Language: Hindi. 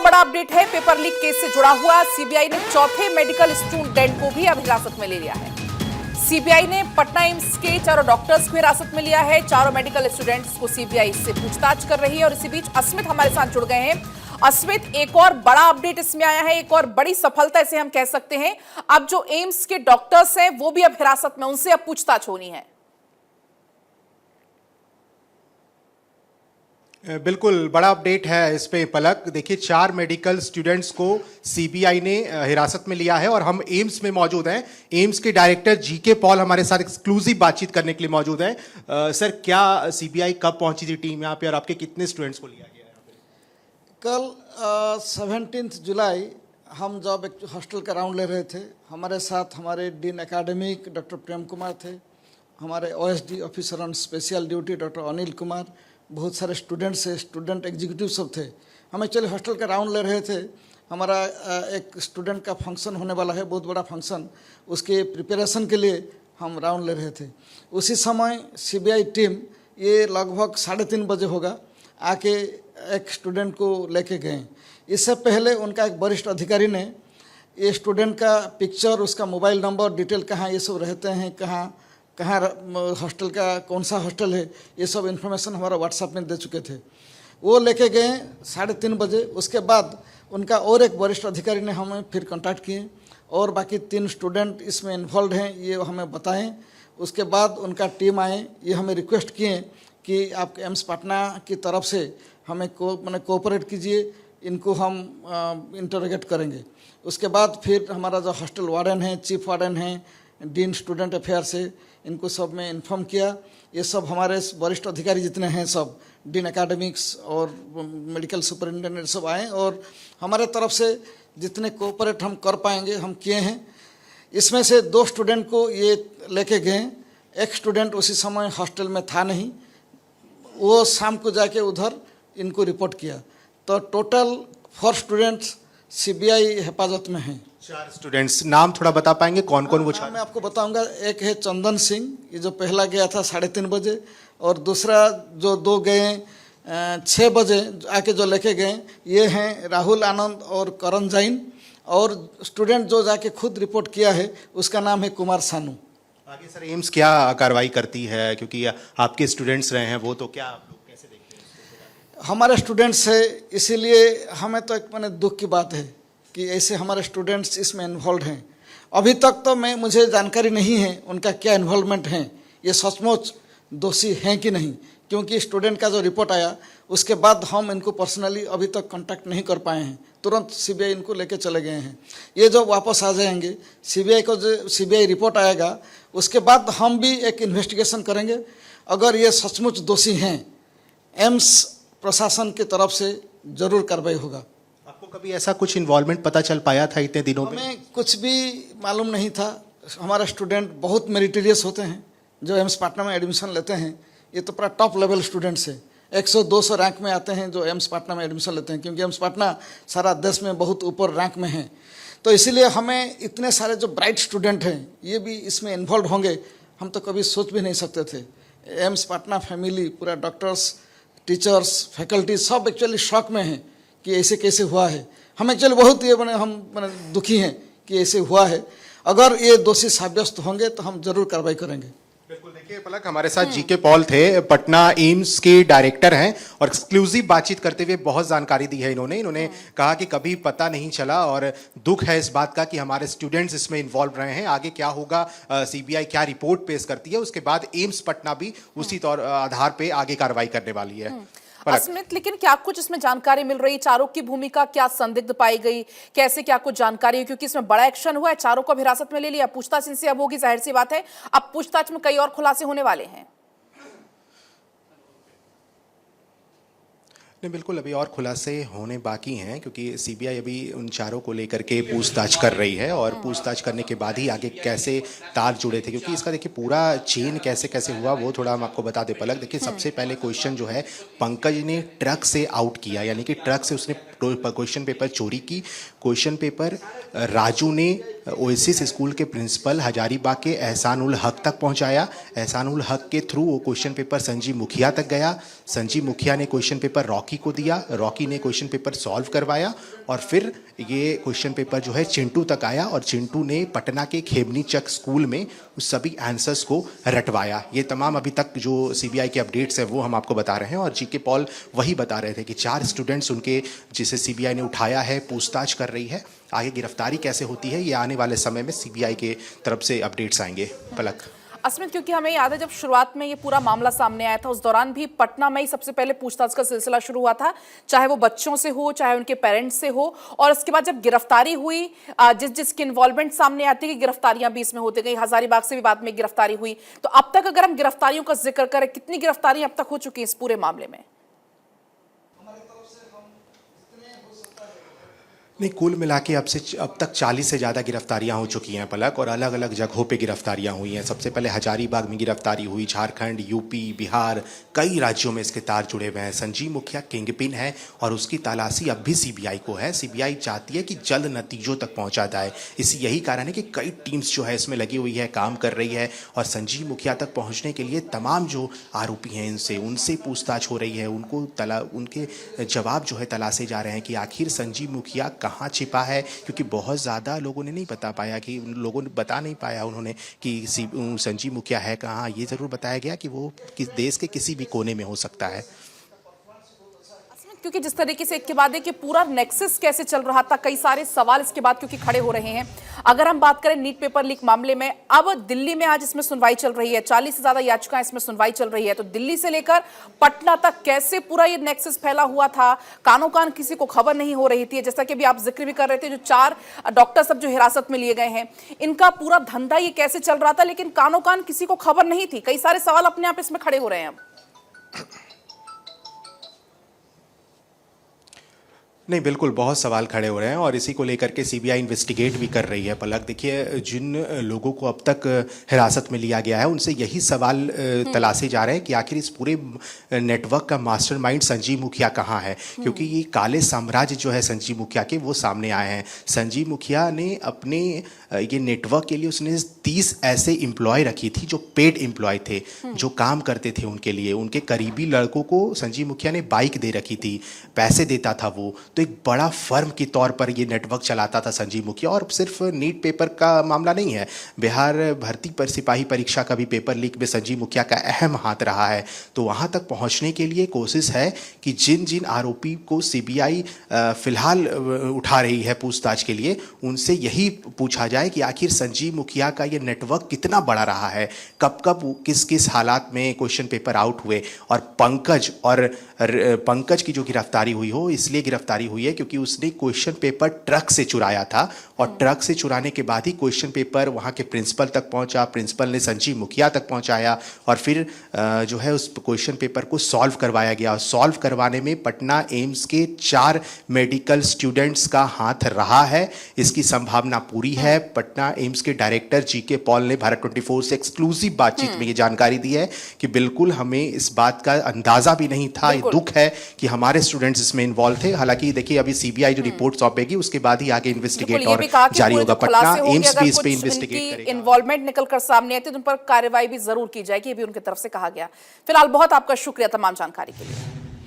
बड़ा अपडेट है पेपर लीक केस से जुड़ा हुआ। सीबीआई ने चौथे मेडिकल स्टूडेंट को भी अब हिरासत में ले लिया है। सीबीआई ने पटना एम्स के चारों डॉक्टर्स को हिरासत में लिया है। चारों मेडिकल स्टूडेंट्स को सीबीआई से पूछताछ कर रही है और इसी बीच अस्मित हमारे साथ जुड़ गए हैं। अस्मित, एक और बड़ा अपडेट इसमें आया है, एक और बड़ी सफलता इसे हम कह सकते हैं। अब जो एम्स के डॉक्टर्स हैं वो भी अब हिरासत में, उनसे अब पूछताछ होनी है। बिल्कुल बड़ा अपडेट है इस पे पलक। देखिए 4 मेडिकल स्टूडेंट्स को सीबीआई ने हिरासत में लिया है और हम एम्स में मौजूद हैं। एम्स के डायरेक्टर जीके पॉल हमारे साथ एक्सक्लूसिव बातचीत करने के लिए मौजूद हैं। सर, क्या सीबीआई कब पहुंची थी टीम यहाँ पे और आपके कितने स्टूडेंट्स को लिया गया यहाँ पे? कल 17 जुलाई हम जब एक हॉस्टल का राउंड ले रहे थे, हमारे साथ हमारे dean academic doctor Prem Kumar थे, हमारे OSD officer on special duty doctor Anil Kumar, बहुत सारे स्टूडेंट्स है, स्टूडेंट एग्जीक्यूटिव सब थे। हम एक्चुअली हॉस्टल का राउंड ले रहे थे। हमारा एक स्टूडेंट का फंक्शन होने वाला है, बहुत बड़ा फंक्शन, उसके प्रिपरेशन के लिए हम राउंड ले रहे थे। उसी समय सीबीआई टीम, ये लगभग 3:30 बजे होगा, आके एक स्टूडेंट को लेके गए। इससे पहले उनका एक वरिष्ठ अधिकारी ने ये स्टूडेंट का पिक्चर, उसका मोबाइल नंबर, डिटेल कहाँ ये सब रहते हैं, कहाँ हॉस्टल का कौन सा हॉस्टल है, ये सब इन्फॉर्मेशन हमारा व्हाट्सएप में दे चुके थे। वो लेके गए 3:30 बजे। उसके बाद उनका और एक वरिष्ठ अधिकारी ने हमें फिर कांटेक्ट किए और बाकी 3 स्टूडेंट इसमें इन्वॉल्व हैं ये हमें बताएं। उसके बाद उनका टीम आए, ये हमें रिक्वेस्ट किए कि आप एम्स पटना की तरफ से हमें कोऑपरेट कीजिए, इनको हम इंटरोगेट करेंगे। उसके बाद फिर हमारा जो हॉस्टल वार्डन है, चीफ वार्डन है, डीन स्टूडेंट अफेयर से, इनको सब में इन्फॉर्म किया। ये सब हमारे वरिष्ठ अधिकारी जितने हैं, सब डीन एकेडमिक्स और मेडिकल सुपरिटेंडेंट सब आए और हमारे तरफ से जितने कोऑपरेट हम कर पाएंगे हम किए हैं। इसमें से 2 स्टूडेंट को ये लेके गए। एक स्टूडेंट उसी समय हॉस्टल में था नहीं, वो शाम को जाके उधर इनको रिपोर्ट किया। तो टोटल 4 स्टूडेंट्स सीबीआई हिफाजत में हैं। 4 स्टूडेंट्स, नाम थोड़ा बता पाएंगे कौन कौन वो 4? मैं आपको बताऊंगा। एक है चंदन सिंह, ये जो पहला गया था 3:30 बजे, और दूसरा जो 2 गए 6 बजे आके जो लेके गए, ये हैं राहुल आनंद और करण जैन। और स्टूडेंट जो जाके खुद रिपोर्ट किया है उसका नाम है कुमार सानू। आगे सर एम्स क्या कार्रवाई करती है, क्योंकि आपके स्टूडेंट्स रहे हैं वो, तो क्या आप लोग कैसे देखते हैं? हमारे स्टूडेंट्स है, इसीलिए हमें तो एक दुख की बात है कि ऐसे हमारे स्टूडेंट्स इसमें इन्वॉल्व हैं। अभी तक तो मुझे जानकारी नहीं है उनका क्या इन्वॉल्वमेंट है, ये सचमुच दोषी हैं कि नहीं, क्योंकि स्टूडेंट का जो रिपोर्ट आया उसके बाद हम इनको पर्सनली अभी तक कांटेक्ट नहीं कर पाए हैं। तुरंत सीबीआई इनको लेके चले गए हैं। ये जो वापस आ जाएंगे, सीबीआई को जो सीबीआई रिपोर्ट आएगा उसके बाद हम भी एक इन्वेस्टिगेशन करेंगे। अगर ये सचमुच दोषी हैं, एम्स प्रशासन की तरफ से जरूर कार्रवाई होगा। आपको कभी ऐसा कुछ इन्वॉल्वमेंट पता चल पाया था इतने दिनों में? हमें कुछ भी मालूम नहीं था। हमारे स्टूडेंट बहुत मेरिटोरियस होते हैं जो एम्स पटना में एडमिशन लेते हैं। ये तो पूरा टॉप लेवल स्टूडेंट्स है, 100-200 रैंक में आते हैं जो एम्स पटना में एडमिशन लेते हैं, क्योंकि एम्स पटना सारा देश में बहुत ऊपर रैंक में है। तो इसीलिए हमें इतने सारे जो ब्राइट स्टूडेंट हैं ये भी इसमें इन्वॉल्व होंगे, हम तो कभी सोच भी नहीं सकते थे। एम्स पटना फैमिली, पूरा डॉक्टर्स, टीचर्स, फैकल्टी सब एक्चुअली शॉक में हैं कि ऐसे कैसे हुआ है। हम एक्चुअली बहुत ये हम दुखी हैं कि ऐसे हुआ है। अगर ये दोषी साब्यस्त होंगे तो हम जरूर कार्रवाई करेंगे। बिल्कुल। देखिए पलक, हमारे साथ जीके पॉल थे, पटना एम्स के डायरेक्टर हैं और एक्सक्लूसिव बातचीत करते हुए बहुत जानकारी दी है इन्होंने कहा कि कभी पता नहीं चला और दुख है इस बात का कि हमारे स्टूडेंट्स इसमें इन्वॉल्व रहे हैं। आगे क्या होगा, सीबीआई क्या रिपोर्ट पेश करती है, उसके बाद एम्स पटना भी उसी आधार पे आगे कार्रवाई करने वाली है। अस्मित, लेकिन क्या कुछ इसमें जानकारी मिल रही? चारों की भूमिका क्या संदिग्ध पाई गई, कैसे क्या कुछ जानकारी है? क्योंकि इसमें बड़ा एक्शन हुआ है, चारों को हिरासत में ले लिया, पूछताछ इनसे अब होगी, जाहिर सी बात है अब पूछताछ में कई और खुलासे होने वाले हैं। नहीं, बिल्कुल अभी और खुलासे होने बाकी हैं, क्योंकि सीबीआई अभी उन चारों को लेकर के पूछताछ कर रही है और पूछताछ करने के बाद ही आगे कैसे तार जुड़े थे, क्योंकि इसका देखिए पूरा चेन कैसे कैसे हुआ वो थोड़ा हम आपको बता दें पलक। देखिए सबसे पहले क्वेश्चन जो है, पंकज ने ट्रक से आउट किया, यानी कि ट्रक से उसने क्वेश्चन पेपर चोरी की। क्वेश्चन पेपर राजू ने ओएसिस स्कूल के प्रिंसिपल हजारीबाग के एहसान उल हक तक पहुंचाया। एहसान उल हक के थ्रू वो क्वेश्चन पेपर संजीव मुखिया तक गया। संजीव मुखिया ने क्वेश्चन पेपर रॉकी को दिया, रॉकी ने क्वेश्चन पेपर सॉल्व करवाया और फिर ये क्वेश्चन पेपर जो है चिंटू तक आया और चिंटू ने पटना के खेमनी चक स्कूल में उस सभी आंसर्स को रटवाया। ये तमाम अभी तक जो सीबीआई के अपडेट्स हैं वो हम आपको बता रहे हैं और जीके पॉल वही बता रहे थे कि 4 स्टूडेंट्स उनके जिसे सीबीआई ने उठाया है, पूछताछ कर रही है। आगे गिरफ्तारी कैसे होती है ये आने वाले समय में सीबीआई के तरफ से अपडेट्स आएंगे। पलक। अस्मित, क्योंकि हमें याद है जब शुरुआत में ये पूरा मामला सामने आया था उस दौरान भी पटना में ही सबसे पहले पूछताछ का सिलसिला शुरू हुआ था, चाहे वो बच्चों से हो चाहे उनके पेरेंट्स से हो। और उसके बाद जब गिरफ्तारी हुई, जिसकी इन्वॉल्वमेंट सामने आती है, गिरफ्तारियां भी इसमें होती गई। हजारीबाग से भी बाद में गिरफ्तारी हुई। तो अब तक अगर हम गिरफ्तारियों का जिक्र करें, कितनी गिरफ्तारियां अब तक हो चुकी है इस पूरे मामले में? नहीं, कुल मिला के अब तक 40 से ज़्यादा गिरफ्तारियां हो चुकी हैं पलक, और अलग अलग जगहों पे गिरफ्तारियां हुई हैं। सबसे पहले हजारीबाग में गिरफ्तारी हुई, झारखंड, यूपी, बिहार, कई राज्यों में इसके तार जुड़े हुए हैं। संजीव मुखिया किंगपिन है और उसकी तलाशी अब भी सीबीआई को है। सीबीआई चाहती है कि जल्द नतीजों तक पहुंचा जाए। यही कारण है कि कई टीम्स जो है इसमें लगी हुई है, काम कर रही है और संजीव मुखिया तक पहुँचने के लिए तमाम जो आरोपी हैं उनसे पूछताछ हो रही है। उनके जवाब जो है तलाशे जा रहे हैं कि आखिर संजीव मुखिया कहाँ छिपा है, क्योंकि बहुत ज़्यादा लोगों ने नहीं बता पाया कि लोगों ने बता नहीं पाया उन्होंने कि संजीव मुखिया है कहाँ। ये ज़रूर बताया गया कि वो देश के किसी भी कोने में हो सकता है। क्योंकि जिस तरीके से एक के बाद एक पूरा नेक्सस कैसे चल रहा था, कई सारे सवाल इसके बाद क्योंकि खड़े हो रहे हैं। अगर हम बात करें नीट पेपर लीक मामले में, अब दिल्ली में आज इसमें सुनवाई चल रही है, 40 से ज्यादा याचिकाएं इसमें सुनवाई चल रही है। तो दिल्ली से लेकर पटना तक कैसे पूरा ये नेक्सस फैला हुआ था, कानो कान किसी को खबर नहीं हो रही थी। जैसा कि अभी आप जिक्र भी कर रहे थे, जो 4 डॉक्टर सब जो हिरासत में लिए गए हैं, इनका पूरा धंधा ये कैसे चल रहा था, लेकिन कानो कान किसी को खबर नहीं थी। कई सारे सवाल अपने आप इसमें खड़े हो रहे हैं अब। नहीं, बिल्कुल बहुत सवाल खड़े हो रहे हैं और इसी को लेकर के सीबीआई इन्वेस्टिगेट भी कर रही है पलक। देखिए, जिन लोगों को अब तक हिरासत में लिया गया है उनसे यही सवाल तलाशे जा रहे हैं कि आखिर इस पूरे नेटवर्क का मास्टरमाइंड संजीव मुखिया कहाँ है, क्योंकि ये काले साम्राज्य जो है संजीव मुखिया के वो सामने आए हैं। संजीव मुखिया ने अपने ये नेटवर्क के लिए उसने 30 ऐसे एम्प्लॉय रखी थी जो पेड एम्प्लॉय थे, जो काम करते थे उनके लिए। उनके करीबी लड़कों को संजीव मुखिया ने बाइक दे रखी थी, पैसे देता था वो। तो एक बड़ा फर्म के तौर पर ये नेटवर्क चलाता था संजीव मुखिया। और सिर्फ नीट पेपर का मामला नहीं है, बिहार भर्ती पर सिपाही परीक्षा का भी पेपर लीक में संजीव मुखिया का अहम हाथ रहा है। तो वहाँ तक पहुँचने के लिए कोशिश है कि जिन जिन आरोपी को सीबीआई फिलहाल उठा रही है पूछताछ के लिए, उनसे यही पूछा जाए कि आखिर संजीव मुखिया का ये नेटवर्क कितना बड़ा रहा है, कब कब किस किस हालात में क्वेश्चन पेपर आउट हुए। और पंकज की जो गिरफ्तारी हुई हो, इसलिए गिरफ्तारी हुई है क्योंकि उसने क्वेश्चन पेपर ट्रक से चुराया था और ट्रक से चुराने के बाद ही क्वेश्चन पेपर वहाँ के प्रिंसिपल तक पहुँचा, प्रिंसिपल ने संजीव मुखिया तक पहुँचाया और फिर जो है उस क्वेश्चन पेपर को सॉल्व करवाया गया। सॉल्व करवाने में पटना एम्स के 4 मेडिकल स्टूडेंट्स का हाथ रहा है, इसकी संभावना पूरी है। पटना एम्स के डायरेक्टर जीके पॉल ने भारत 24 से एक्सक्लूसिव बातचीत में ये जानकारी दी है कि बिल्कुल हमें इस बात का अंदाजा भी नहीं था। ये दुख है कि हमारे स्टूडेंट्स इसमें इन्वॉल्व थे। हालांकि देखिए, अभी सीबीआई जो रिपोर्ट सौंपेगी उसके बाद ही आगे इन्वेस्टिगेट और जारी होगा। पटना एम्स भी इस पे इन्वेस्टिगेट करेगा। इन्वॉल्वमेंट निकल कर सामने आती है तो उन पर कार्रवाई भी जरूर की जाएगी, ये भी उनकी तरफ से कहा गया। फिलहाल बहुत आपका शुक्रिया तमाम जानकारी के लिए।